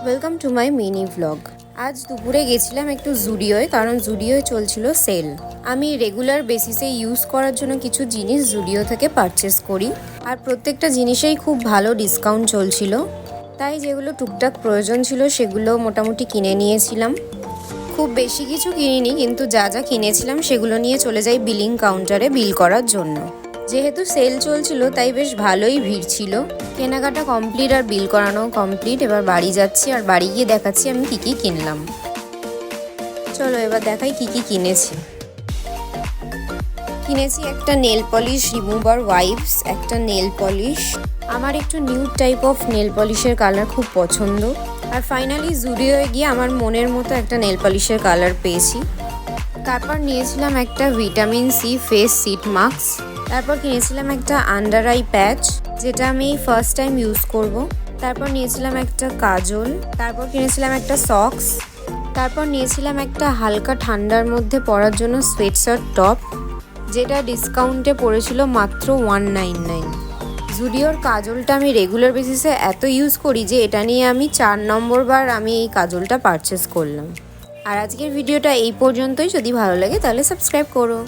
Welcome to my mini vlog. আজ দুপুরে গেছিলাম একটু জুডিওয়ে, কারণ জুডিওয়ে চলছিল সেল। আমি রেগুলার বেসিসে ইউজ করার জন্য কিছু জিনিস জুডিও থেকে পারচেস করি, আর প্রত্যেকটা জিনিসেই খুব ভালো ডিসকাউন্ট চলছিল। তাই যেগুলো টুকটাক প্রয়োজন ছিল সেগুলো মোটামুটি কিনে নিয়েছিলাম। খুব বেশি কিছু কিনিনি, কিন্তু যা যা কিনেছিলাম সেগুলো নিয়ে চলে যাই বিলিং কাউন্টারে বিল করার জন্য। যেহেতু সেল চলছিল তাই বেশ ভালোই ভিড় ছিল। কেনাকাটা কমপ্লিট আর বিল করানো কমপ্লিট। এবার বাড়ি যাচ্ছি, আর বাড়ি গিয়ে দেখাচ্ছি আমি কী কী কিনলাম। চলো এবার দেখাই কী কী কিনেছি। কিনেছি একটা নেল পলিশ রিমুভার ওয়াইপস, একটা নেল পলিশ। আমার একটু নিউড টাইপ অফ নেল পলিশের কালার খুব পছন্দ। আর ফাইনালি জুডিওয়ে গিয়ে আমার মনের মতো একটা নেল পলিশের কালার পেয়েছি। তারপর নিয়েছিলাম একটা vitamin C face sheet mask. তারপর কিনেছিলাম একটা আন্ডার আই প্যাচ, যেটা আমি ফার্স্ট টাইম ইউজ করব। তারপর নিয়েছিলাম একটা কাজল। তারপর কিনেছিলাম একটা সক্স। তারপর নিয়েছিলাম একটা হালকা ঠান্ডার মধ্যে পরার জন্য সোয়েটশার্ট টপ, যেটা ডিসকাউন্টে পড়েছিল মাত্র 199। জুডিওর কাজলটা আমি রেগুলার বেসিসে এত ইউজ করি যে এটা নিয়ে আমি 4 নম্বর বার আমি এই কাজলটা পারচেস করলাম। আর আজকের ভিডিওটা এই পর্যন্তই। যদি ভালো লাগে তাহলে সাবস্ক্রাইব করো।